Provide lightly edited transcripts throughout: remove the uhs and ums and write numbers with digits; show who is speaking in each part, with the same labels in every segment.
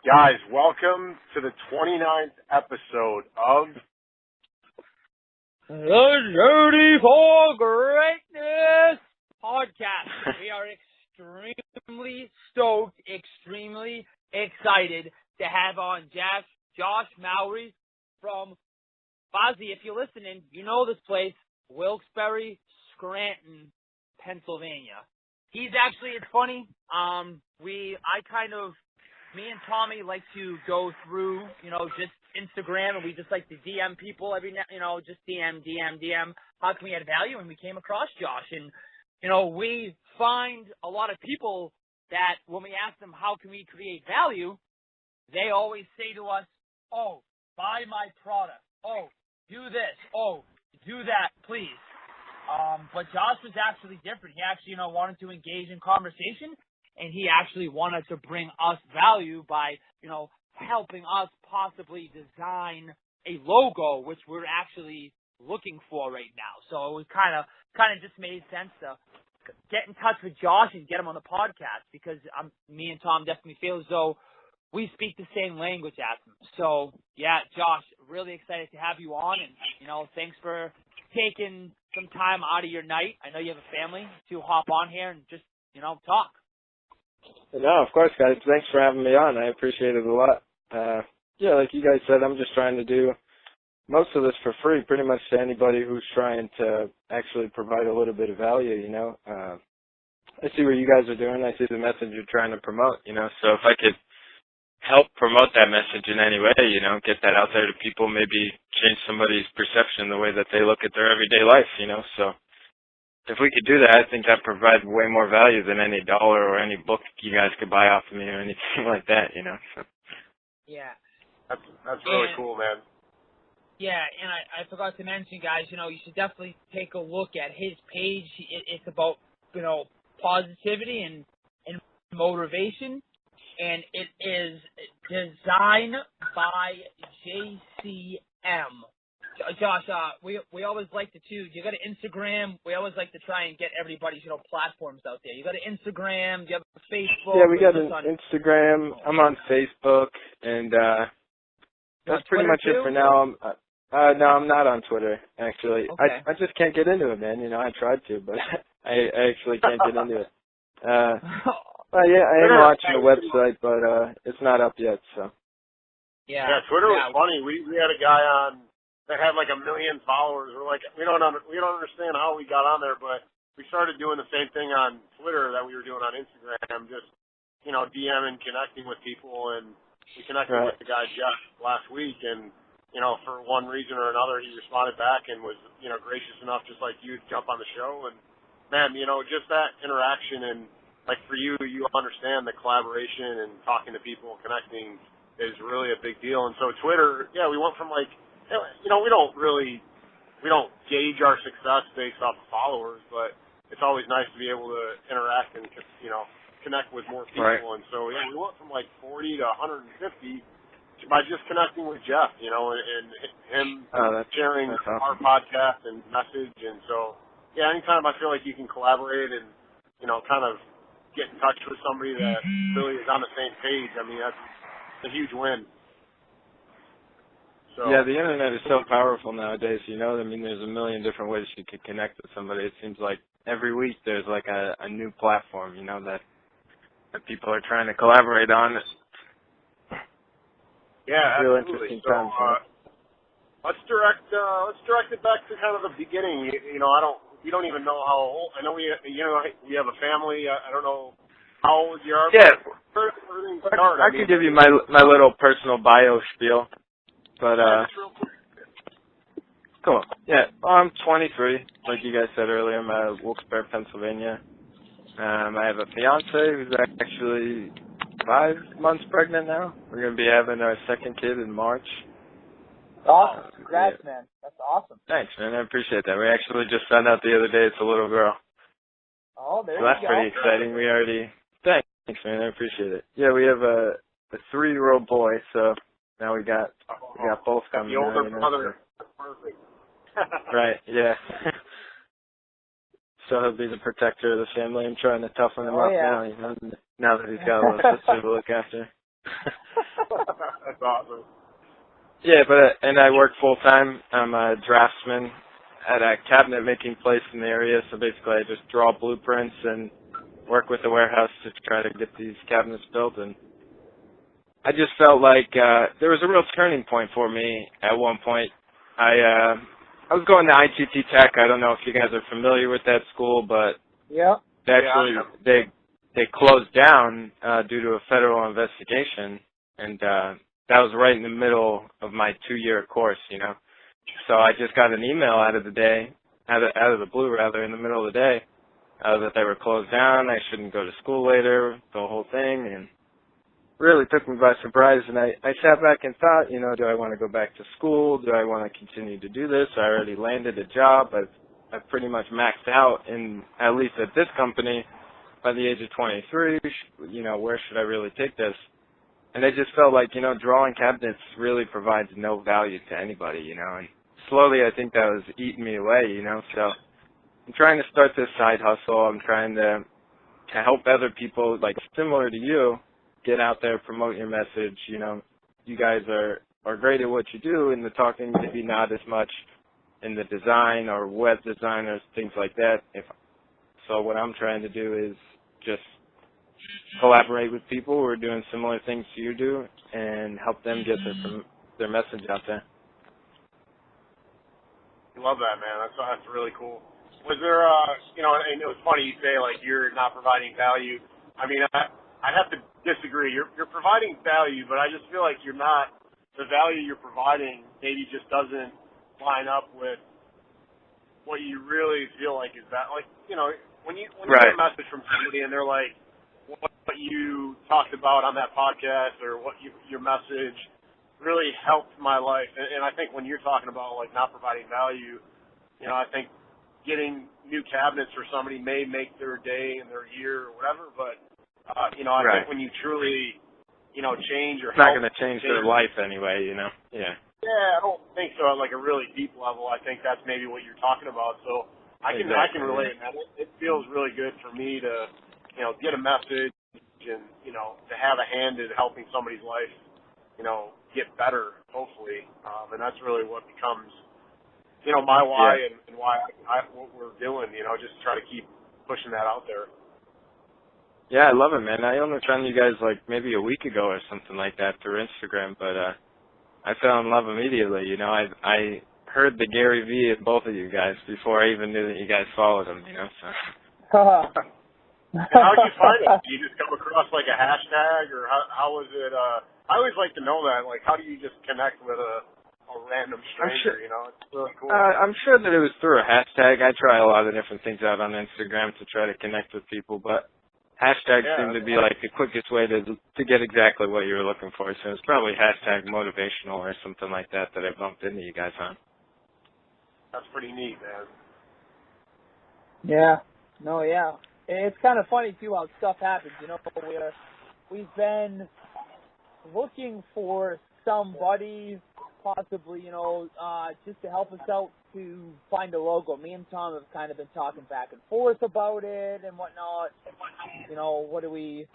Speaker 1: Guys, welcome to the 29th episode of
Speaker 2: The Journey for Greatness podcast. We are extremely stoked, extremely excited to have on Josh Mowry from Fozzie. If you're listening, you know this place, Wilkes-Barre, Scranton, Pennsylvania. He's actually, it's funny, me and Tommy like to go through, just Instagram, and we just like to DM people every now, just DM. How can we add value? And we came across Josh, and, we find a lot of people that when we ask them how can we create value, they always say to us, oh, buy my product. Oh, do this. Oh, do that, please. But Josh was actually different. He actually, wanted to engage in conversation. And he actually wanted to bring us value by, helping us possibly design a logo, which we're actually looking for right now. So it was kind of just made sense to get in touch with Josh and get him on the podcast because me and Tom definitely feel as though we speak the same language as him. So, yeah, Josh, really excited to have you on. And, thanks for taking some time out of your night. I know you have a family to hop on here and just, talk.
Speaker 3: No, of course, guys. Thanks for having me on. I appreciate it a lot. Like you guys said, I'm just trying to do most of this for free, pretty much to anybody who's trying to actually provide a little bit of value, I see what you guys are doing. I see the message you're trying to promote, so if I could help promote that message in any way, get that out there to people, maybe change somebody's perception, the way that they look at their everyday life, so if we could do that, I think that provides way more value than any dollar or any book you guys could buy off of me or anything like that, So.
Speaker 2: Yeah.
Speaker 1: That's really cool, man.
Speaker 2: Yeah, and I forgot to mention, guys, you should definitely take a look at his page. It's about, positivity and motivation, and it is designed by JCM. Josh, we always like to, too. You got an Instagram. We always like to try and get everybody's, platforms out there. You got an Instagram. You have a Facebook.
Speaker 3: Yeah, we got an Instagram. I'm on Facebook, and that's pretty much it for now. No, I'm not on Twitter, actually.
Speaker 2: Okay.
Speaker 3: I just can't get into it, man. I tried to, but I actually can't get into it. Yeah, I am watching the website, but it's not up yet, so.
Speaker 1: Yeah, Twitter was funny. We had a guy on that had like 1 million followers. We're like, we don't understand how we got on there, but we started doing the same thing on Twitter that we were doing on Instagram, just, DMing, connecting with people, and we connected with the guy Jeff last week, and, for one reason or another, he responded back and was, gracious enough, just like you, to jump on the show, and, man, just that interaction, and, like, for you, you understand the collaboration and talking to people and connecting is really a big deal, and so Twitter, we went from, like, we don't gauge our success based off of followers, but it's always nice to be able to interact and, connect with more people. Right. And so, we went from like 40 to 150 by just connecting with Jeff, and him sharing our podcast and message. And so, anytime I feel like you can collaborate and, kind of get in touch with somebody that really is on the same page, I mean, that's a huge win. So,
Speaker 3: yeah, the internet is so powerful nowadays, I mean, there's a million different ways you could connect with somebody. It seems like every week there's like a new platform, that people are trying to collaborate on.
Speaker 1: Yeah,
Speaker 3: real
Speaker 1: absolutely.
Speaker 3: Interesting times.
Speaker 1: Let's direct it back to kind of the beginning. We don't even know how old. I know we have a family. I don't know how old you are.
Speaker 3: Yeah.
Speaker 1: Everything started.
Speaker 3: I can give you my little personal bio spiel. But, cool. Yeah, I'm 23, like you guys said earlier. I'm at Wilkes-Barre, Pennsylvania. I have a fiance who's actually 5 months pregnant now. We're going to be having our second kid in March.
Speaker 2: Awesome. Congrats, man. That's awesome.
Speaker 3: Thanks, man. I appreciate that. We actually just found out the other day it's a little girl.
Speaker 2: Oh, there you
Speaker 3: go. So that's pretty exciting. Thanks, man. I appreciate it. Yeah, we have a 3-year-old boy, so now we got both coming.
Speaker 1: The older brother. Perfect.
Speaker 3: Right, yeah. So he'll be the protector of the family. I'm trying to toughen him up now, now that he's got a little sister to look after.
Speaker 1: That's awesome.
Speaker 3: Yeah, and I work full time. I'm a draftsman at a cabinet making place in the area. So basically, I just draw blueprints and work with the warehouse to try to get these cabinets built. And I just felt like there was a real turning point for me at one point. I was going to ITT Tech. I don't know if you guys are familiar with that school, but
Speaker 2: yeah,
Speaker 3: they closed down due to a federal investigation, and that was right in the middle of my 2-year course, you know. So I just got an email out of the blue rather, in the middle of the day, that they were closed down. I shouldn't go to school later, the whole thing, and really took me by surprise. And I sat back and thought, you know, do I want to go back to school? Do I want to continue to do this? I already landed a job. I've pretty much maxed out, in at least at this company, by the age of 23. You know, where should I really take this? And I just felt like, you know, drawing cabinets really provides no value to anybody, you know. And slowly I think that was eating me away, you know. So I'm trying to start this side hustle. I'm trying to help other people, like similar to you, get out there, promote your message. You know, you guys are great at what you do, in the talking, maybe not as much in the design or web design or things like that. So what I'm trying to do is just collaborate with people who are doing similar things to you do and help them get their message out there.
Speaker 1: Love that, man. That's really cool. Was there, you know, and it was funny you say, like, you're not providing value. I mean, I'd have to disagree. You're providing value, but I just feel like you're not, the value you're providing maybe just doesn't line up with what you really feel like is that. Like, you know, when you get a message from somebody and they're like, what you talked about on that podcast or your message really helped my life. And I think when you're talking about, like, not providing value, you know, I think getting new cabinets for somebody may make their day and their year or whatever, but, you know, I think when you truly, you know, change or
Speaker 3: it's not going to change their life anyway, you know? Yeah.
Speaker 1: Yeah, I don't think so at, like, a really deep level. I think that's maybe what you're talking about. So I can relate, man. It feels really good for me to, you know, get a message and, you know, to have a hand in helping somebody's life, you know, get better, hopefully. And that's really what becomes, you know, my why and why what we're doing, you know, just try to keep pushing that out there.
Speaker 3: Yeah, I love it, man. I only found you guys like maybe a week ago or something like that through Instagram, but I fell in love immediately. You know, I heard the Gary V of both of you guys before I even knew that you guys followed him, you know, so.
Speaker 1: And how'd you find it? Did you just come across like a hashtag, or how was it? I always like to know that. Like, how do you just connect with a random stranger? You know, it's really cool.
Speaker 3: I'm sure that it was through a hashtag. I try a lot of different things out on Instagram to try to connect with people, but hashtags seem to be like the quickest way to get exactly what you were looking for. So it's probably hashtag motivational or something like that I bumped into you guys on.
Speaker 1: That's pretty neat, man.
Speaker 2: Yeah. No, yeah. It's kind of funny, too, how stuff happens. You know, we've been looking for somebody, possibly, you know, just to help us out to find a logo. Me and Tom have kind of been talking back and forth about it and whatnot. You know, what are we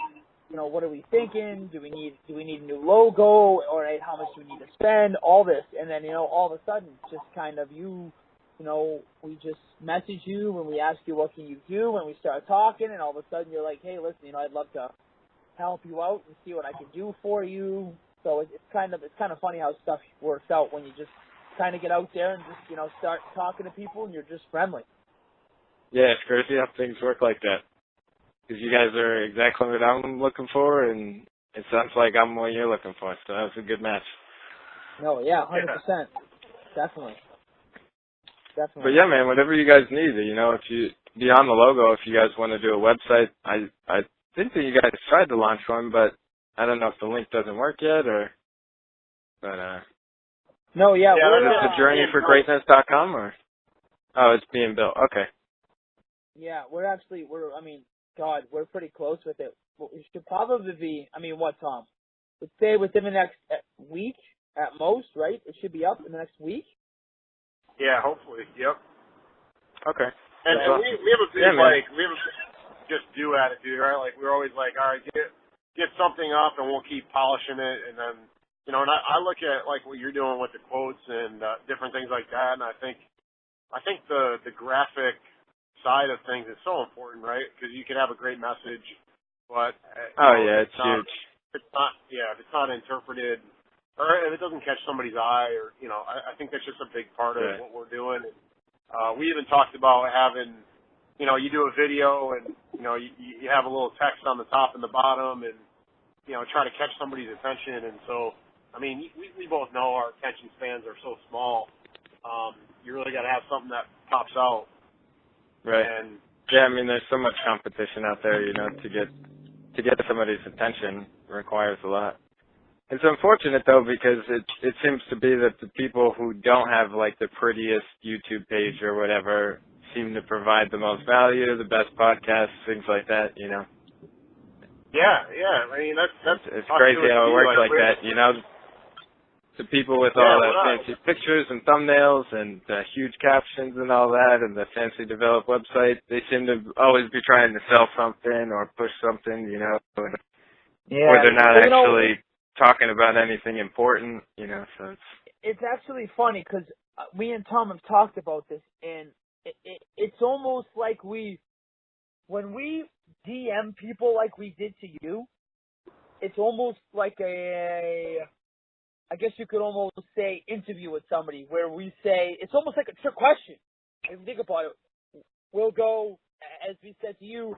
Speaker 2: thinking? Do we need a new logo? All right, how much do we need to spend? All this, and then, you know, all of a sudden, just kind of you know, we just message you when we ask you what can you do, and we start talking, and all of a sudden you're like, hey, listen, you know, I'd love to help you out and see what I can do for you. So it's kind of funny how stuff works out when you just kind of get out there and just, you know, start talking to people and you're just friendly.
Speaker 3: Yeah, it's crazy how things work like that. Because you guys are exactly what I'm looking for, and it sounds like I'm what you're looking for. So that was a good match.
Speaker 2: No, yeah, 100%. Definitely.
Speaker 3: But yeah, man, whatever you guys need, you know, if you, beyond the logo, if you guys want to do a website, I think that you guys tried to launch one, but I don't know if the link doesn't work yet
Speaker 2: No, yeah.
Speaker 3: Is it journeyforgreatness.com or? Oh, it's being built. Okay.
Speaker 2: Yeah, we're pretty close with it. We should probably be, what, Tom? Let's say within the next week at most, right? It should be up in the next week.
Speaker 1: Yeah, hopefully. Yep.
Speaker 3: Okay.
Speaker 1: And we have a big, we have a just do attitude, right? Like, we're always like, all right, get something up, and we'll keep polishing it. And then, you know, and I look at like what you're doing with the quotes and different things like that, and I think the graphic side of things is so important, right? Because you can have a great message, but
Speaker 3: it's huge.
Speaker 1: If it's not interpreted, or if it doesn't catch somebody's eye, or you know, I think that's just a big part of what we're doing. And, we even talked about having, you know, you do a video and you know you have a little text on the top and the bottom, and you know try to catch somebody's attention. And so, I mean, we both know our attention spans are so small. You really got to have something that pops out.
Speaker 3: Right.
Speaker 1: And
Speaker 3: yeah, I mean, there's so much competition out there, you know, to get somebody's attention requires a lot. It's unfortunate though, because it seems to be that the people who don't have like the prettiest YouTube page or whatever seem to provide the most value, the best podcasts, things like that, you know.
Speaker 1: Yeah. I mean, that's
Speaker 3: it's crazy how it works like that, you know. The people with all the fancy pictures and thumbnails and huge captions and all that and the fancy developed website, they seem to always be trying to sell something or push something, you know. Or they're not actually talking about anything important, you know. So
Speaker 2: it's actually funny because me and Tom have talked about this, and it's almost like when we DM people like we did to you, it's almost like I guess you could almost say interview with somebody where we say, it's almost like a trick question. If you think about it, we'll go, as we said to you,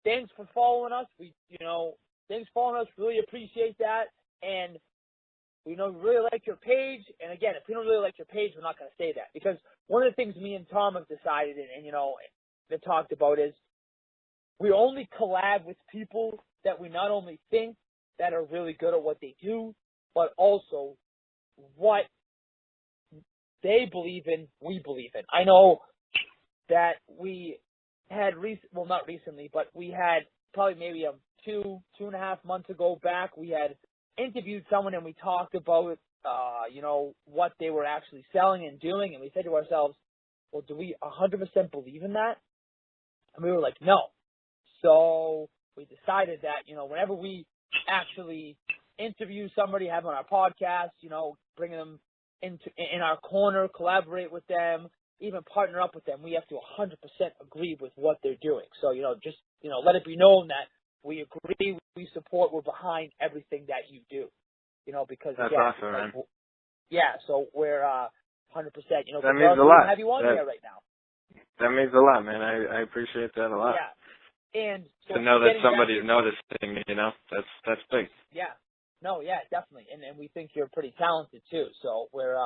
Speaker 2: thanks for following us. Thanks for following us. Really appreciate that. And we really like your page. And again, if we don't really like your page, we're not going to say that. Because one of the things me and Tom have decided and that talked about is we only collab with people that we not only think that are really good at what they do, but also what they believe in, we believe in. I know that we had, not recently, but we had probably maybe 2.5 months ago back, we had interviewed someone and we talked about, what they were actually selling and doing. And we said to ourselves, well, do we 100% believe in that? And we were like, no. So we decided that, whenever we actually interview somebody, have them on our podcast, bring them in our corner, collaborate with them, even partner up with them, we have to 100% agree with what they're doing. So, just let it be known that we agree, we support, we're behind everything that you do. Because
Speaker 3: that's awesome, man.
Speaker 2: Yeah, so we're 100%.
Speaker 3: That means a lot.
Speaker 2: Have you on here right now?
Speaker 3: That means a lot, man. I appreciate that a lot.
Speaker 2: Yeah, and so
Speaker 3: to know that somebody's noticing me, that's big.
Speaker 2: Yeah. No, yeah, definitely, and we think you're pretty talented too. So we're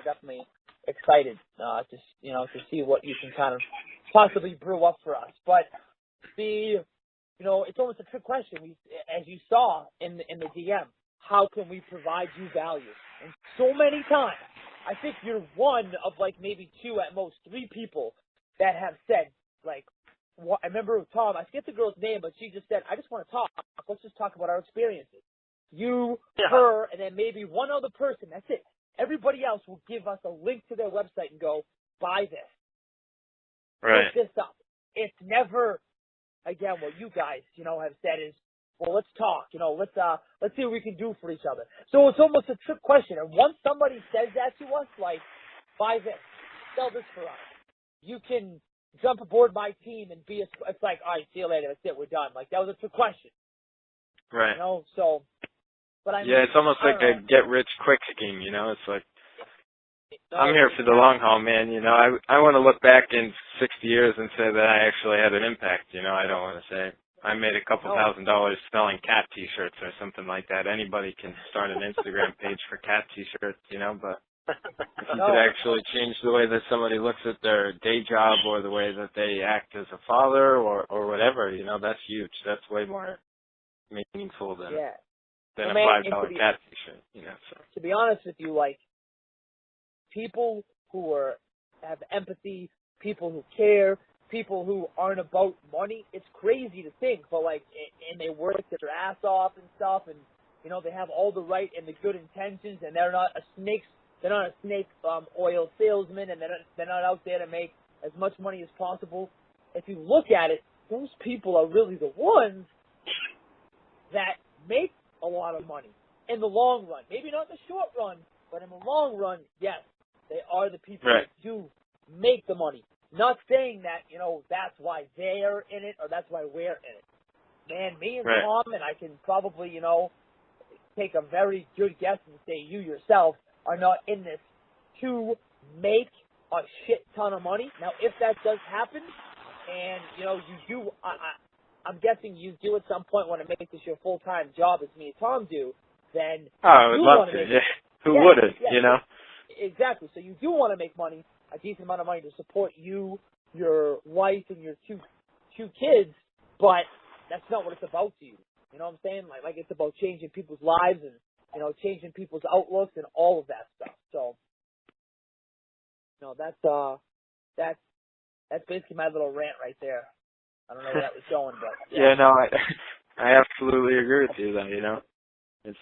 Speaker 2: definitely excited to see what you can kind of possibly brew up for us. But it's almost a trick question. As you saw in the DM, how can we provide you value? And so many times, I think you're one of like maybe 2 at most 3 people that have said like. I remember Tom. I forget the girl's name, but she just said, "I just want to talk. Let's just talk about our experiences." You, her, and then maybe one other person. That's it. Everybody else will give us a link to their website and go, buy this.
Speaker 3: Right.
Speaker 2: Pick this up. It's never, again, what you guys, have said is, well, let's talk. Let's see what we can do for each other. So it's almost a trick question. And once somebody says that to us, like, buy this, sell this for us, you can jump aboard my team and it's like, all right, see you later. That's it. We're done. Like, that was a trick question.
Speaker 3: Right.
Speaker 2: So. But
Speaker 3: it's almost like a get-rich-quick scheme, It's like, I'm here for the long haul, man. I want to look back in 60 years and say that I actually had an impact, I don't want to say I made a couple $1,000 selling cat T-shirts or something like that. Anybody can start an Instagram page for cat T-shirts, but if you could actually change the way that somebody looks at their day job or the way that they act as a father or whatever, that's huge. That's way more meaningful than a $5 cat T-shirt, So.
Speaker 2: To be honest with you, like, people who have empathy, people who care, people who aren't about money, it's crazy to think, but like, and they work their ass off and stuff, and they have all the right and the good intentions, and they're not a snake oil salesman, and they're not out there to make as much money as possible. If you look at it, those people are really the ones that make a lot of money in the long run. Maybe not in the short run, but in the long run, yes, they are the people that do make the money. Not saying that, that's why they're in it or that's why we're in it. Man, me and Tom, and I can probably, take a very good guess and say you yourself are not in this to make a shit ton of money. Now, if that does happen, and, you do, I'm guessing you do at some point want to make this your full-time job as me and Tom do, then
Speaker 3: I would love to, yeah. Who wouldn't,
Speaker 2: Exactly. So you do want to make money, a decent amount of money to support you, your wife, and your two kids, but that's not what it's about to you. You know what I'm saying? Like it's about changing people's lives and, changing people's outlooks and all of that stuff. So, that's basically my little rant right there. I don't know where that was going, but
Speaker 3: I absolutely agree with you though, It's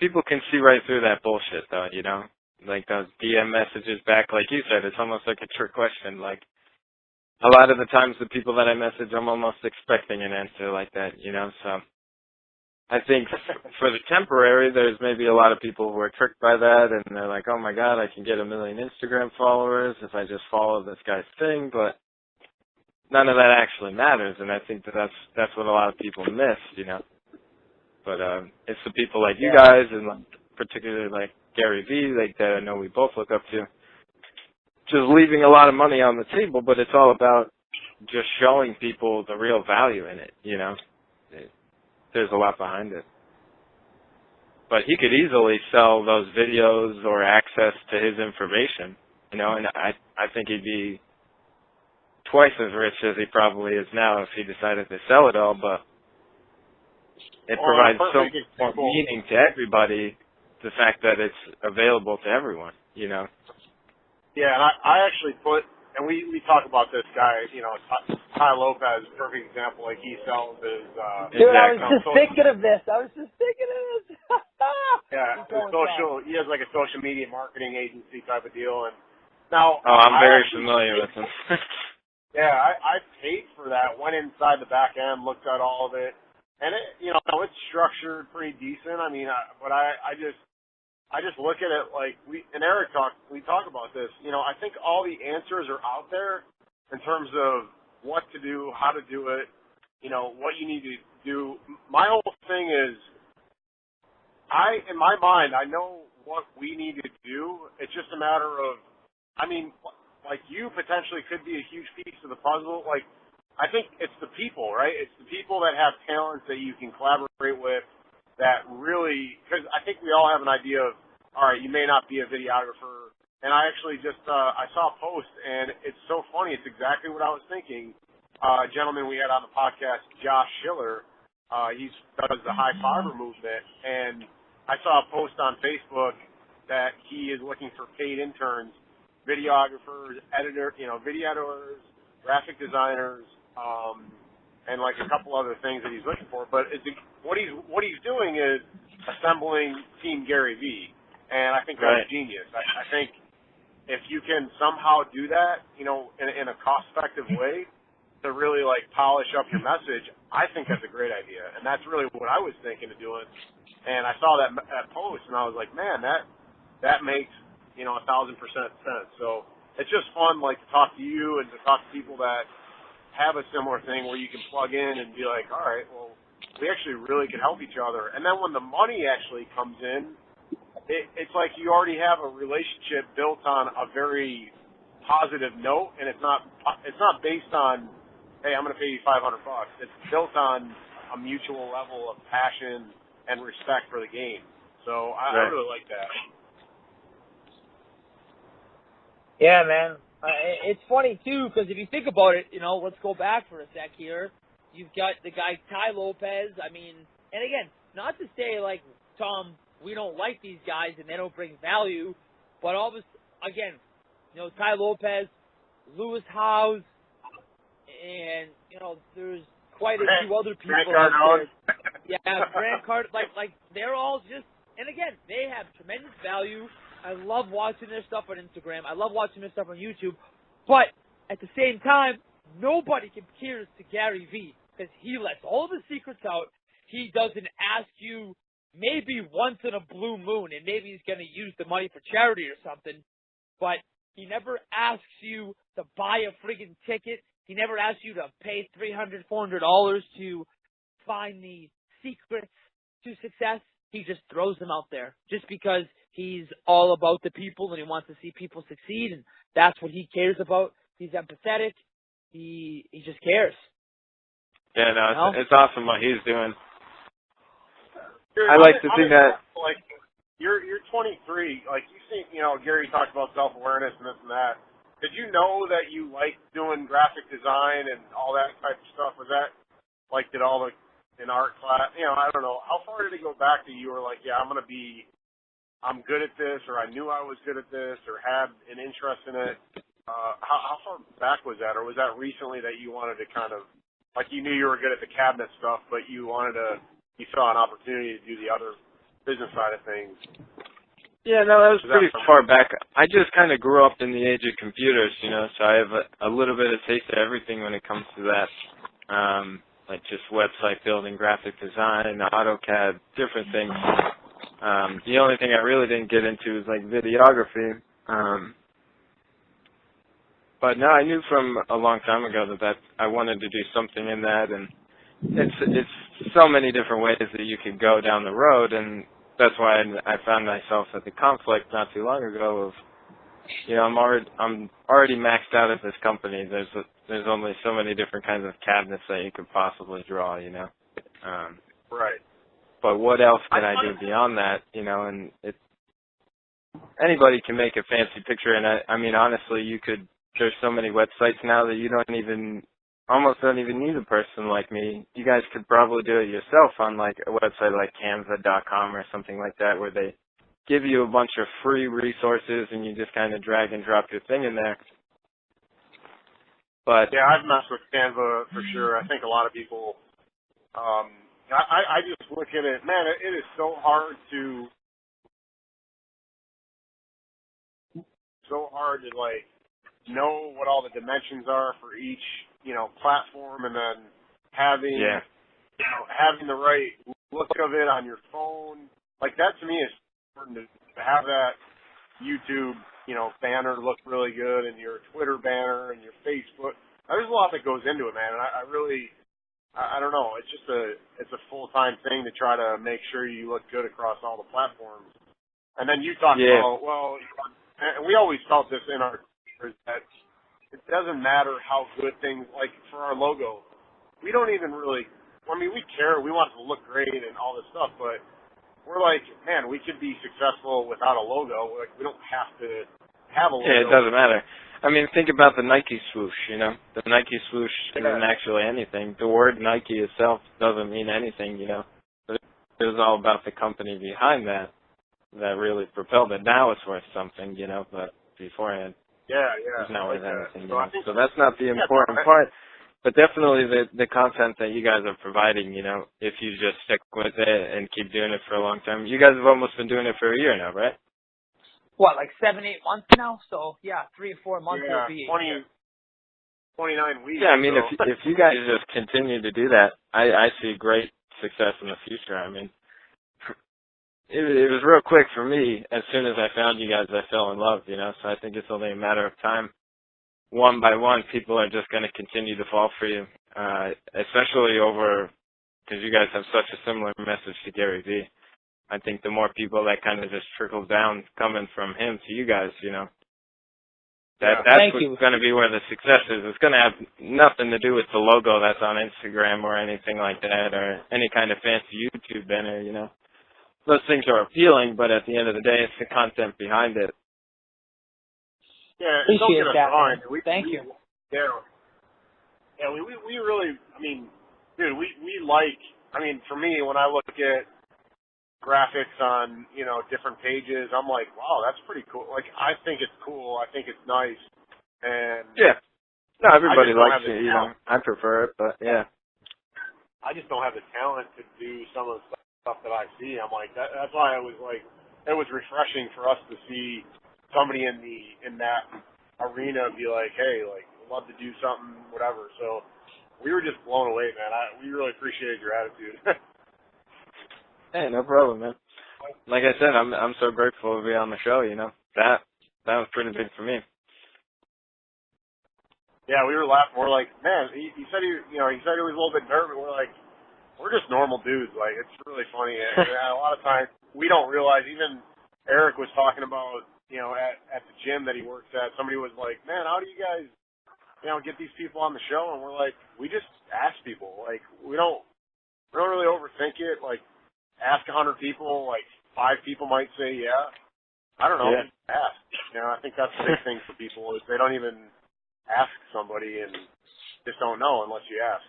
Speaker 3: people can see right through that bullshit though, Like those DM messages back, like you said, it's almost like a trick question. Like a lot of the times the people that I message, I'm almost expecting an answer like that, So I think for the temporary, there's maybe a lot of people who are tricked by that, and they're like, oh my God, I can get 1 million Instagram followers if I just follow this guy's thing, but none of that actually matters, and I think that's what a lot of people miss, But it's the people like you guys, and particularly like Gary Vee, like that I know we both look up to, just leaving a lot of money on the table, but it's all about just showing people the real value in it, There's a lot behind it. But he could easily sell those videos or access to his information, and I think he'd be twice as rich as he probably is now if he decided to sell it all, but it provides so much more meaning to everybody, the fact that it's available to everyone,
Speaker 1: Yeah, and I actually put, and we talk about this guy, Ty Lopez, perfect example, like he sells his,
Speaker 2: Dude, I was just thinking of this.
Speaker 1: Yeah, he has like a social media marketing agency type of deal, and now.
Speaker 3: Oh, I'm very familiar with him.
Speaker 1: Yeah, I paid for that, went inside the back end, looked at all of it, and it, it's structured pretty decent. I mean, but I just look at it like we talk about this. I think all the answers are out there in terms of what to do, how to do it, what you need to do. My whole thing is, in my mind, I know what we need to do. It's just a matter of, like you potentially could be a huge piece of the puzzle. Like, I think it's the people, right? It's the people that have talents that you can collaborate with that really, because I think we all have an idea of, all right, you may not be a videographer. And I actually just, I saw a post, and it's so funny. It's exactly what I was thinking. A gentleman we had on the podcast, Josh Schiller, he does the high fiber movement, and I saw a post on Facebook that he is looking for paid interns, videographers, video editors, graphic designers, and like a couple other things that he's looking for. But what he's doing is assembling Team Gary Vee, and I think that's genius. I think if you can somehow do that, in a cost-effective way to really like polish up your message, I think that's a great idea, and that's really what I was thinking of doing. And I saw that post, and I was like, man, that makes 1,000% sense. So it's just fun, like, to talk to you and to talk to people that have a similar thing where you can plug in and be like, all right, well, we actually really can help each other. And then when the money actually comes in, it's like you already have a relationship built on a very positive note, and it's not based on, hey, I'm going to pay you $500. It's built on a mutual level of passion and respect for the game. So I really like that.
Speaker 2: Yeah, man. It's funny, too, because if you think about it, let's go back for a sec here. You've got the guy Ty Lopez. I mean, and again, not to say, like, Tom, we don't like these guys and they don't bring value, but again, Ty Lopez, Lewis Howes, and, there's quite a few other people out there. Yeah, Grant Cardone, like they're all just, and again, they have tremendous value. I love watching their stuff on Instagram. I love watching their stuff on YouTube. But at the same time, nobody compares to Gary Vee because he lets all the secrets out. he doesn't ask you maybe once in a blue moon, and maybe he's going to use the money for charity or something, but he never asks you to buy a friggin' ticket. He never asks you to pay $300, $400 to find the secrets to success. He just throws them out there just because he's all about the people and he wants to see people succeed, and that's what he cares about. He's empathetic. He just cares.
Speaker 3: Yeah, no,
Speaker 2: you know?
Speaker 3: It's awesome what he's doing. I like to think that.
Speaker 1: Like, you're 23. Like, you see, Gary talked about self-awareness and this and that. Did you know that you liked doing graphic design and all that type of stuff? Was that, like, did all the, in art class, I don't know. How far did it go back that you were like, yeah, I'm good at this, or I knew I was good at this, or had an interest in it? How far back was that? Or was that recently that you wanted to kind of, like, you knew you were good at the cabinet stuff, but you saw an opportunity to do the other business side of things?
Speaker 3: Yeah, no, that was pretty far back. I just kind of grew up in the age of computers, so I have a little bit of taste of everything when it comes to that. Like just website building, graphic design, AutoCAD, different things. The only thing I really didn't get into was like videography. But no, I knew from a long time ago that I wanted to do something in that, and it's so many different ways that you could go down the road, and that's why I found myself at the conflict not too long ago of, I'm already maxed out at this company. There's only so many different kinds of cabinets that you could possibly draw,
Speaker 1: Right.
Speaker 3: But what else can I do beyond that, and anybody can make a fancy picture, and I mean, honestly, there's so many websites now that you almost don't even need a person like me. You guys could probably do it yourself on like a website like Canva.com or something like that, where they give you a bunch of free resources and you just kind of drag and drop your thing in there. But
Speaker 1: yeah, I've messed with Canva for sure. I think a lot of people, I just look at it, man, it is so hard to like know what all the dimensions are for each, platform, and then having the right look of it on your phone. Like, that to me is important, to have that YouTube, banner look really good, and your Twitter banner and your Facebook. There's a lot that goes into it, man. And I really, I don't know. It's just it's a full-time thing to try to make sure you look good across all the platforms. And then you talked about, well, and we always felt this in our, that it doesn't matter how good things, like for our logo, we don't even really, we care, we want it to look great and all this stuff, but we're like, man, we could be successful without a logo. Like, we don't have to have a logo.
Speaker 3: Yeah, it doesn't matter. I mean, think about the Nike swoosh, The Nike swoosh isn't actually anything. The word Nike itself doesn't mean anything, But it was all about the company behind that really propelled it. Now it's worth something, but beforehand, it's not worth anything. So that's not the important part. But definitely the content that you guys are providing, if you just stick with it and keep doing it for a long time. You guys have almost been doing it for a year now, right?
Speaker 2: What, like 7-8 months now? So, 3 or 4 months will be
Speaker 1: 29 weeks.
Speaker 3: Yeah, I mean, if you guys just continue to do that, I see great success in the future. I mean, it was real quick for me. As soon as I found you guys, I fell in love, So I think it's only a matter of time. One by one, people are just going to continue to fall for you, especially because you guys have such a similar message to Gary Vee. I think the more people that kind of just trickle down coming from him to you guys, that's what's going to be where the success is. It's going to have nothing to do with the logo that's on Instagram or anything like that, or any kind of fancy YouTube banner, Those things are appealing, but at the end of the day, it's the content behind it.
Speaker 1: Yeah,
Speaker 2: appreciate that. Thank you.
Speaker 1: Yeah, we really, dude, we like, for me, when I look at graphics on, different pages, I'm like, wow, that's pretty cool. Like, I think it's cool. I think it's nice. And
Speaker 3: yeah. No, everybody likes it, I prefer it, but yeah.
Speaker 1: I just don't have the talent to do some of the stuff that I see. I'm like, that's why I was like, it was refreshing for us to see somebody in that arena be like, hey, like, love to do something, whatever. So we were just blown away, man. We really appreciated your attitude.
Speaker 3: Hey, no problem, man. Like I said, I'm so grateful to be on the show. That was pretty big for me.
Speaker 1: Yeah, we were laughing. We're like, man, he said he said he was a little bit nervous. We're like, we're just normal dudes. Like, it's really funny. And a lot of times we don't realize. Even Eric was talking about, at the gym that he works at. Somebody was like, man, how do you guys, get these people on the show? And we're like, we just ask people. Like, we don't really overthink it. Like, ask 100 people, like 5 people might say, yeah. I don't know.
Speaker 3: Yeah.
Speaker 1: Ask. I think that's the big thing for people is they don't even ask somebody and just don't know unless you ask.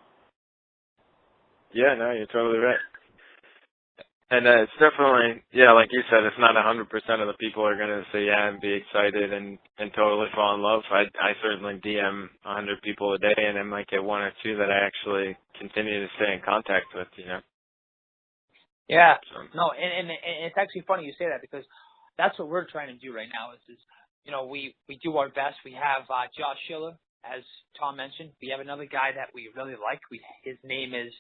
Speaker 3: Yeah, no, you're totally right. And it's definitely, like you said, it's not 100% of the people are going to say yeah and be excited and totally fall in love. I certainly DM 100 people a day, and I might get 1 or 2 that I actually continue to stay in contact with,
Speaker 2: Yeah.
Speaker 3: So.
Speaker 2: No, and it's actually funny you say that because that's what we're trying to do right now is we do our best. We have Josh Schiller, as Tom mentioned. We have another guy that we really like. His name is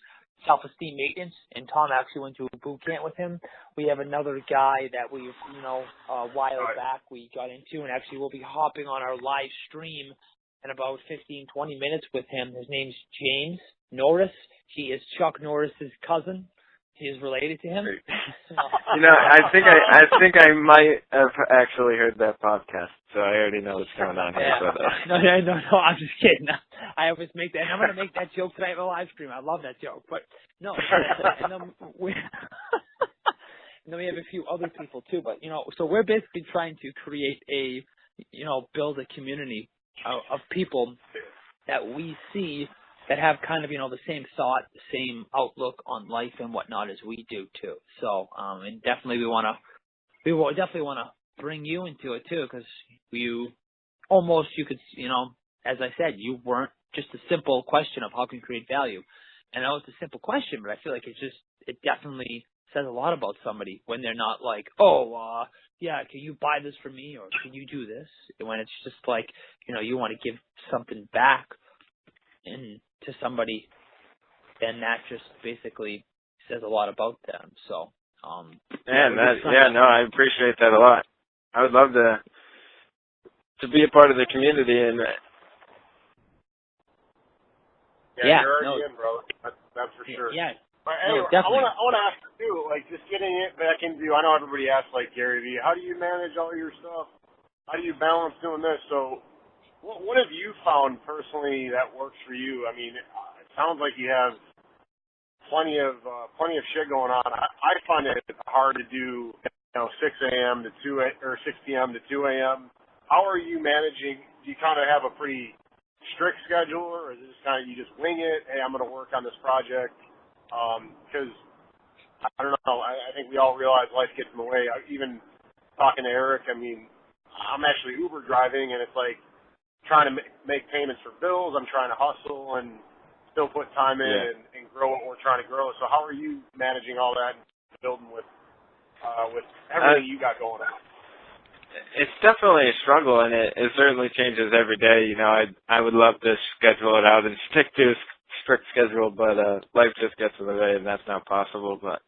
Speaker 2: Self-Esteem Maintenance, and Tom actually went to a boot camp with him. We have another guy that we, a while back we got into, and actually we'll be hopping on our live stream in about 15, 20 minutes with him. His name's James Norris. He is Chuck Norris's cousin. He is related to him.
Speaker 3: I think I might have actually heard that podcast, so I already know what's going on here.
Speaker 2: Yeah. No, I'm just kidding. I always make that, and I'm going to make that joke tonight on the live stream. I love that joke, but no. And then we have a few other people too, but so we're basically trying to create build a community of people that we see that have kind of, the same thought, the same outlook on life and whatnot as we do too. So, and definitely we definitely want to bring you into it too, because you could, as I said, you weren't just a simple question of how can you create value. And that was a simple question, but I feel like it definitely says a lot about somebody when they're not like, yeah, can you buy this for me? Or can you do this? And when it's just like, you want to give something back and to somebody, then that just basically says a lot about them. So,
Speaker 3: I appreciate that a lot. I would love to be a part of the community and.
Speaker 1: You're already in, bro. That's for sure.
Speaker 2: Yeah.
Speaker 1: But anyway,
Speaker 2: definitely.
Speaker 1: I want to ask you too, like just getting it back into. I know everybody asks like Gary V. How do you manage all your stuff? How do you balance doing this? So. What have you found personally that works for you? I mean, it sounds like you have plenty of shit going on. I find it hard to do, 6 a.m. to 2 or 6 p.m. to 2 a.m. How are you managing? Do you kind of have a pretty strict schedule, or is it just kind of you just wing it? Hey, I'm going to work on this project because I don't know. I think we all realize life gets in the way. Even talking to Eric, I mean, I'm actually Uber driving, and it's like. Trying to make payments for bills. I'm trying to hustle and still put time in and grow what we're trying to grow. So how are you managing all that and building with everything you got going on?
Speaker 3: It's definitely a struggle, and it certainly changes every day. I would love to schedule it out and stick to a strict schedule, but life just gets in the way, and that's not possible. But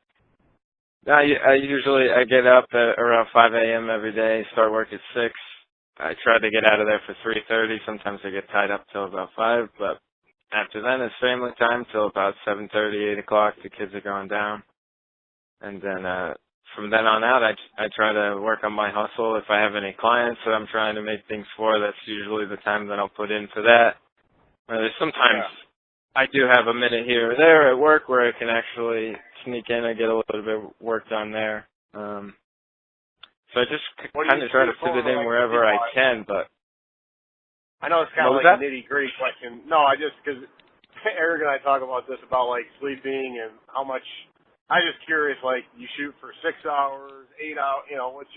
Speaker 3: I get up at around 5 a.m. every day, start work at 6. I try to get out of there for 3:30. Sometimes I get tied up till about 5, but after then it's family time till about 7:30, 8 o'clock. The kids are going down, and then from then on out, I try to work on my hustle. If I have any clients that I'm trying to make things for, that's usually the time that I'll put in for that. Sometimes I do have a minute here or there at work where I can actually sneak in and get a little bit of work done there. So I just kind of try to fit it in wherever I can, but...
Speaker 1: I know it's kind of like a nitty-gritty question. No, because Eric and I talk about this, about, like, sleeping and how much... I'm just curious, like, you shoot for 6 hours, 8 hours,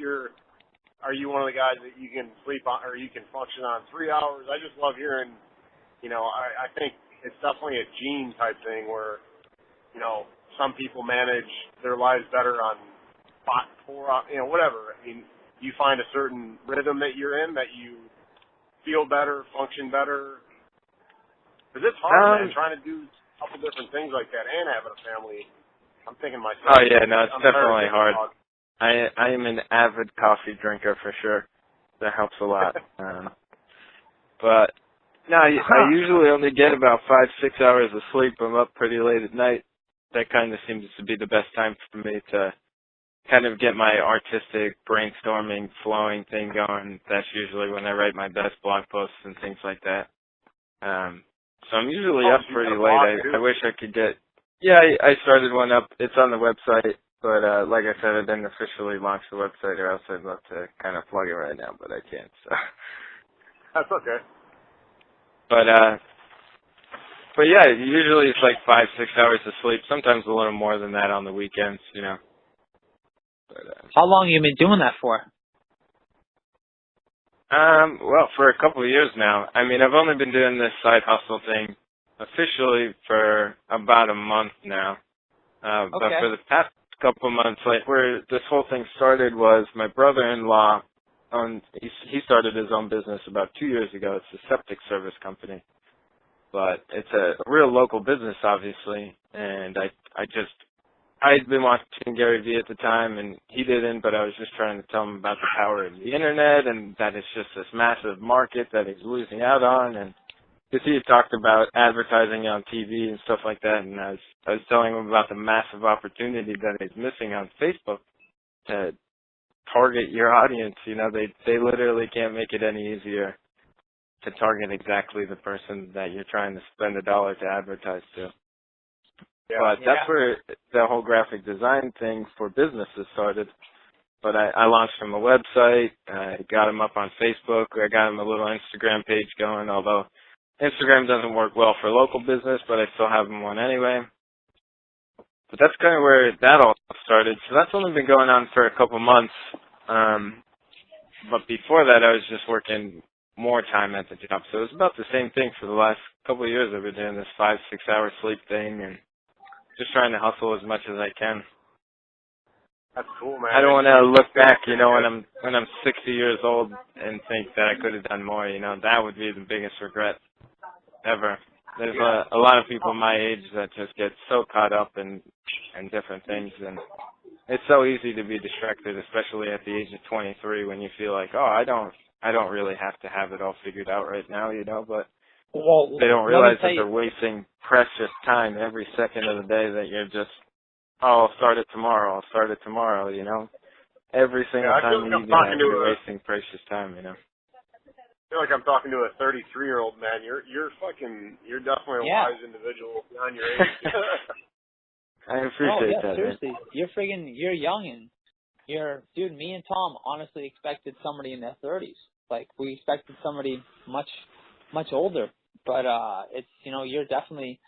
Speaker 1: are you one of the guys that you can sleep on, or you can function on 3 hours? I just love hearing, I think it's definitely a gene type thing where, some people manage their lives better on 4, whatever. I mean, you find a certain rhythm that you're in that you feel better, function better. Because it's hard, man, trying to do a couple different things like that and having a family I'm thinking myself.
Speaker 3: Oh yeah, no, it's definitely hard. I am an avid coffee drinker for sure. That helps a lot. But no, I usually only get about 5-6 hours of sleep. I'm up pretty late at night. That kind of seems to be the best time for me to kind of get my artistic brainstorming, flowing thing going. That's usually when I write my best blog posts and things like that. So I'm usually up pretty late. I wish I could get. Yeah, I started one up. It's on the website, but like I said, I didn't officially launch the website, or else I'd love to kind of plug it right now, but I can't. So
Speaker 1: that's okay.
Speaker 3: But yeah, usually it's like 5-6 hours of sleep. Sometimes a little more than that on the weekends, you know. But,
Speaker 2: how long have you been doing that for?
Speaker 3: Well, for a couple of years now. I mean, I've only been doing this side hustle thing officially for about a month now.
Speaker 2: Okay.
Speaker 3: But for the past couple of months, like where this whole thing started was my brother-in-law he started his own business about 2 years ago. It's a septic service company. But it's a real local business, obviously, and I'd been watching Gary Vee at the time, and he didn't, but I was just trying to tell him about the power of the internet and that it's just this massive market that he's losing out on, and because he had talked about advertising on TV and stuff like that, and I was telling him about the massive opportunity that he's missing on Facebook to target your audience. You know, they literally can't make it any easier to target exactly the person that you're trying to spend $1 to advertise to. Yeah. But that's where the whole graphic design thing for businesses started. But I launched him a website. I got him up on Facebook. I got him a little Instagram page going, although Instagram doesn't work well for local business, but I still have him one anyway. But that's kind of where that all started. So that's only been going on for a couple months. But before that, I was just working more time at the job. So it was about the same thing for the last couple of years. I've been doing this 5-6 hour sleep thing and just trying to hustle as much as I can.
Speaker 1: That's cool, man.
Speaker 3: I don't want to look back, you know, when I'm 60 years old and think that I could have done more. You know, that would be the biggest regret ever. There's a lot of people my age that just get so caught up in different things, and it's so easy to be distracted, especially at the age of 23 when you feel like, oh, I don't really have to have it all figured out right now, you know, but they don't realize that they're wasting precious time every second of the day that you're just, oh, I'll start it tomorrow, you know. Every single time you do that, you're wasting precious time, you know.
Speaker 1: I feel like I'm talking to a 33-year-old man. You're definitely a wise individual beyond your age.
Speaker 3: I appreciate that.
Speaker 2: Seriously. You're young, and dude, me and Tom honestly expected somebody in their 30s. Like, we expected somebody much, much older. But, it's, you know, you're definitely,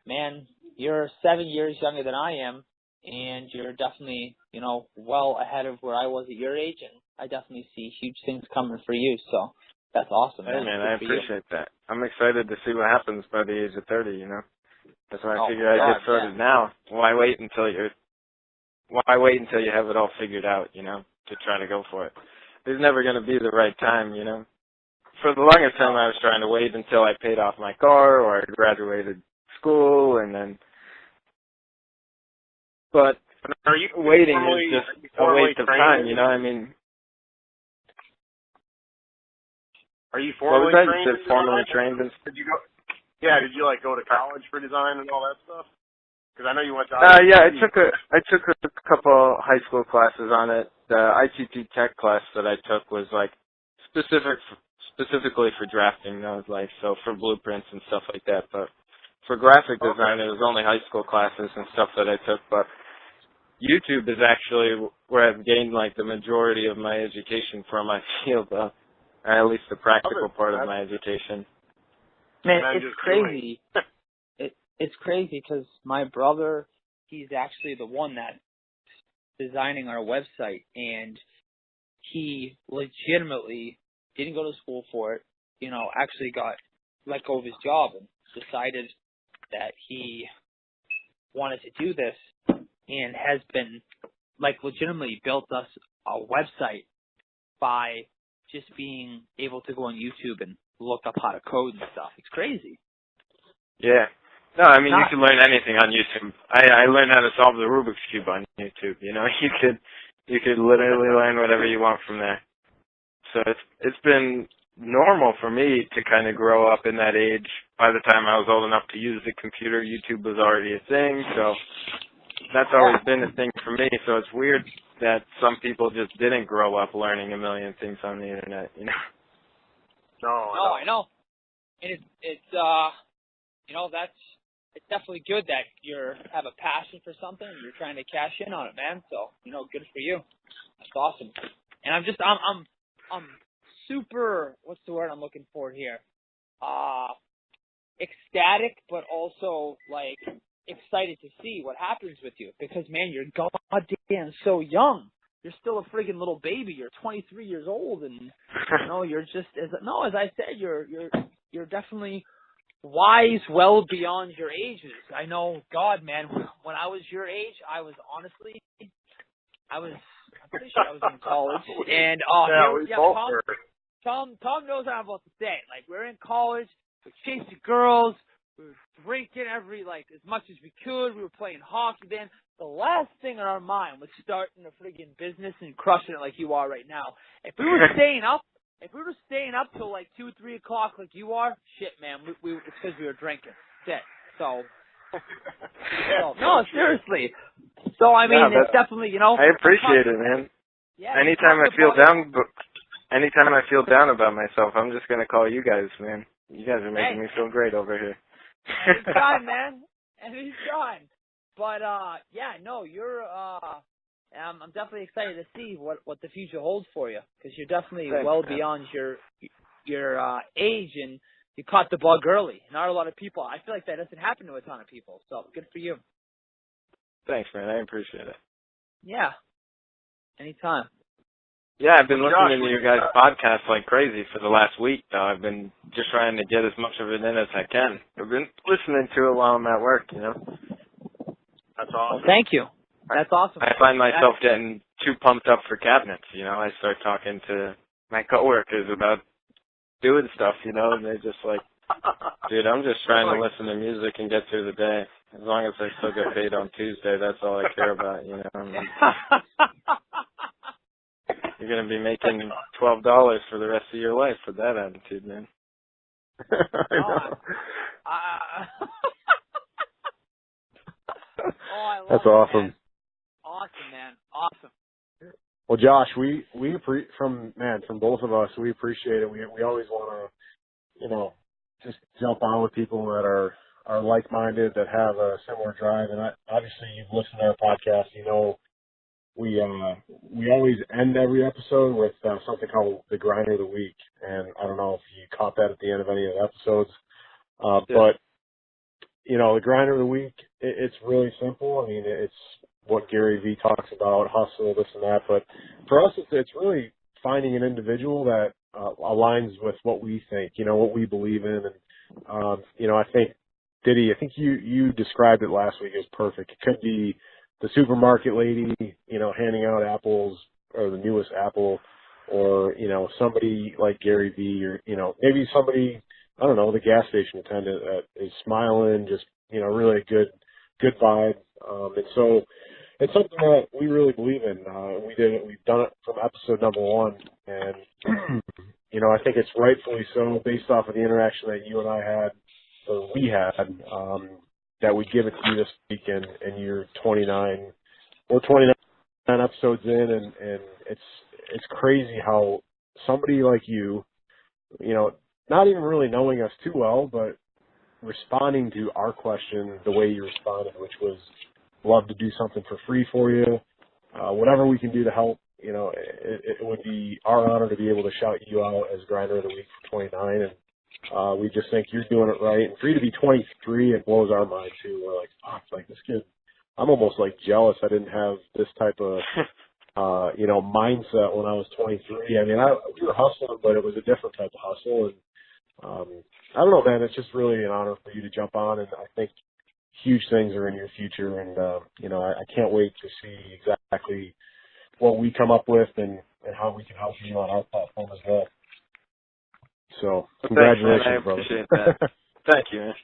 Speaker 2: man, you're 7 years younger than I am, and you're definitely, you know, well ahead of where I was at your age, and I definitely see huge things coming for you, so that's awesome, man.
Speaker 3: Hey, man, I appreciate that. I'm excited to see what happens by the age of 30, you know. That's why I figure I'd get started now. Why wait until you have it all figured out, you know, to try to go for it? There's never going to be the right time, you know. For the longest time, I was trying to wait until I paid off my car or I graduated school, and then. But waiting is just a waste of time, you know. I mean.
Speaker 1: Are you formally trained?
Speaker 3: Just formally trained?
Speaker 1: Did you go? Yeah, did you like go to college for design and all that stuff? Because I know you went to.
Speaker 3: Yeah, I took a couple high school classes on it. The ITT Tech class that I took was like specifically for drafting. That was like so for blueprints and stuff like that. But for graphic design, it was only high school classes and stuff that I took. But YouTube is actually where I've gained like the majority of my education for my field, or at least the practical part of my education.
Speaker 2: Man, it's crazy. It's crazy because my brother, he's actually the one that's designing our website, and he legitimately didn't go to school for it, you know, actually got let go of his job and decided that he wanted to do this and has been, like, legitimately built us a website by just being able to go on YouTube and look up how to code and stuff. It's crazy.
Speaker 3: Yeah. No, I mean, you can learn anything on YouTube. I learned how to solve the Rubik's Cube on YouTube. You know, you could literally learn whatever you want from there. So it's been normal for me to kind of grow up in that age. By the time I was old enough to use the computer, YouTube was already a thing. So that's always been a thing for me. So it's weird that some people just didn't grow up learning a million things on the internet. You know?
Speaker 2: No, I know. And it's you know, it's definitely good that you have a passion for something and you're trying to cash in on it, man. So, you know, good for you. That's awesome. And I'm super, what's the word I'm looking for here? Ecstatic, but also like excited to see what happens with you because, man, you're goddamn so young. You're still a friggin' little baby. You're 23 years old, and you know you're just as I said, you're definitely wise, well beyond your ages. I know, God, man, when I was your age, I'm pretty sure I was in college, and Tom knows what I'm about to say. Like, we're in college, we're chasing girls, we were drinking as much as we could. We were playing hockey then. The last thing on our mind was starting a friggin' business and crushing it like you are right now. If we were staying up till like 2-3 o'clock like you are, shit, man, it's because we were drinking. That's it. So, no, seriously. So I mean, it's definitely, you know.
Speaker 3: I appreciate it, man.
Speaker 2: Yeah.
Speaker 3: Anytime I feel down about myself, I'm just gonna call you guys, man. You guys are making me feel great over here.
Speaker 2: Anytime, man. Anytime. But yeah, no, you're. I'm definitely excited to see what the future holds for you because you're definitely beyond your age and you caught the bug early. Not a lot of people. I feel like that doesn't happen to a ton of people. So good for you.
Speaker 3: Thanks, man. I appreciate it.
Speaker 2: Yeah. Anytime.
Speaker 3: Yeah, I've been listening to your guys' podcast like crazy for the last week, though. I've been just trying to get as much of it in as I can. I've been listening to it while I'm at work, you know.
Speaker 1: That's awesome.
Speaker 2: Well, thank you. That's awesome.
Speaker 3: I find myself getting too pumped up for cabinets, you know. I start talking to my coworkers about doing stuff, you know, and they're just like, dude, I'm just trying to listen to music and get through the day. As long as I still get paid on Tuesday, that's all I care about, you know. I mean, you're going to be making $12 for the rest of your life with that attitude, man.
Speaker 1: I know.
Speaker 2: I love
Speaker 4: That's
Speaker 2: it,
Speaker 4: awesome.
Speaker 2: Man. Awesome, man. Awesome.
Speaker 4: Well, Josh, from both of us, we appreciate it. We always want to, you know, just jump on with people that are like-minded, that have a similar drive. And obviously, you've listened to our podcast. You know, we always end every episode with something called the Grinder of the Week. And I don't know if you caught that at the end of any of the episodes, but you know, the Grinder of the Week, it's really simple. I mean, it's what Gary Vee talks about, hustle, this and that. But for us, it's really finding an individual that aligns with what we think, you know, what we believe in. And, you know, I think, Diddy, I think you described it last week as perfect. It could be the supermarket lady, you know, handing out apples or the newest apple, or, you know, somebody like Gary Vee, or, you know, maybe somebody, I don't know, the gas station attendant that is smiling, just, you know, really a good vibe. And so it's something that we really believe in. We've done it from episode number 1. And, you know, I think it's rightfully so based off of the interaction that you and I had, or we had, that we give it to you this week, and you're 29. We're 29 episodes in, and it's crazy how somebody like you know, not even really knowing us too well, but responding to our question the way you responded, which was love to do something for free for you. Whatever we can do to help, you know, it would be our honor to be able to shout you out as Grinder of the Week for 29. And we just think you're doing it right. And for you to be 23, it blows our mind too. We're like, fuck, like this kid, I'm almost like jealous I didn't have this type of you know, mindset when I was 23. I mean, we were hustling, but it was a different type of hustle. And I don't know, man, it's just really an honor for you to jump on, and I think huge things are in your future. And, you know, I can't wait to see exactly what we come up with and how we can help you on our platform as well. So, congratulations,
Speaker 3: brother. I appreciate that. Thank you, man.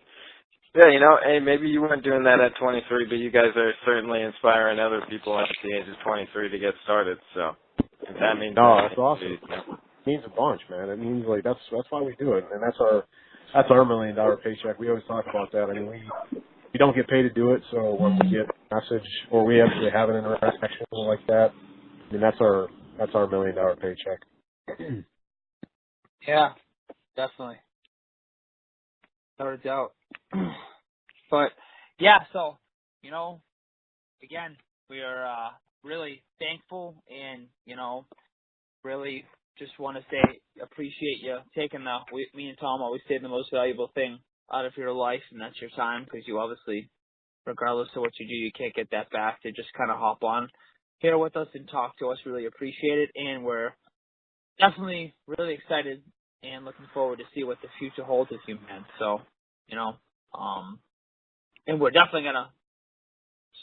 Speaker 3: Yeah, you know, hey, maybe you weren't doing that at 23, but you guys are certainly inspiring other people at the age of 23 to get started. So if that means
Speaker 4: that's awesome. It means a bunch, man. It means like that's why we do it, and that's our $1 million paycheck. We always talk about that. I mean, we don't get paid to do it, so when we get a message or we actually have an interaction like that, I mean that's our $1 million paycheck.
Speaker 2: Yeah, definitely. Without a doubt. But yeah, so, you know, again, we are really thankful and, you know, really just want to say appreciate you taking me and Tom always say the most valuable thing out of your life, and that's your time, because you obviously, regardless of what you do, you can't get that back, to just kind of hop on here with us and talk to us. Really appreciate it, and we're definitely really excited and looking forward to see what the future holds with you, man. So, you know, and we're definitely going to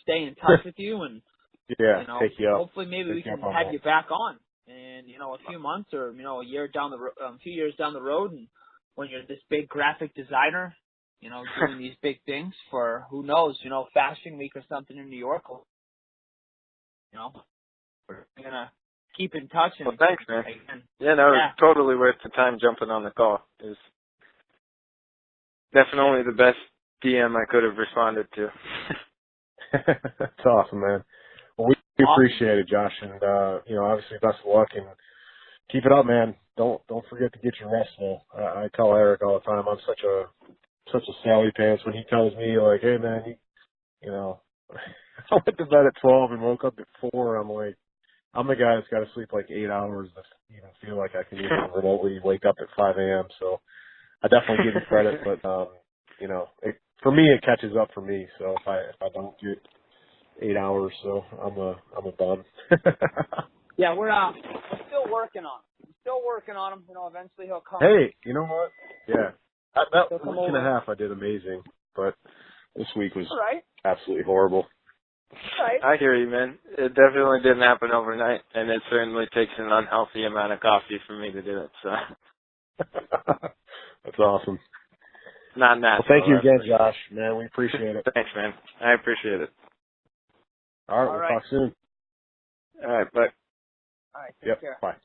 Speaker 2: stay in touch with you, and, you know,
Speaker 4: take you up.
Speaker 2: hopefully maybe we can have you back on in, you know, a few months or, you know, a few years down the road, and when you're this big graphic designer, you know, doing these big things for, who knows, you know, Fashion Week or something in New York. You know, we're going to keep in touch. And,
Speaker 3: well, thanks, man. It's totally worth the time jumping on the call. It was definitely the best DM I could have responded to.
Speaker 4: That's awesome, man. Well, we appreciate it, Josh, and you know, obviously, best of luck and keep it up, man. Don't forget to get your rest, though. I tell Eric all the time I'm such a sally pants when he tells me like, hey, man, you know, I went to bed at 12 and woke up at 4. I'm like, I'm the guy that's got to sleep like 8 hours to even feel like I can even remotely wake up at 5 a.m. So I definitely give you credit, but you know, for me it catches up for me. So if I don't get 8 hours, so I'm a bum.
Speaker 2: Yeah, we're still working on him. You know, eventually he'll come.
Speaker 4: Hey, you know what? Yeah, that week and a half I did amazing, but this week was absolutely horrible.
Speaker 2: Right.
Speaker 3: I hear you, man. It definitely didn't happen overnight, and it certainly takes an unhealthy amount of coffee for me to do it. So
Speaker 4: that's awesome.
Speaker 3: Not natural.
Speaker 4: Well, thank you again, Josh. Man, we appreciate it.
Speaker 3: Thanks, man. I appreciate it.
Speaker 4: All right, we'll talk soon.
Speaker 3: All right, bye.
Speaker 2: All right, take care.
Speaker 4: Bye.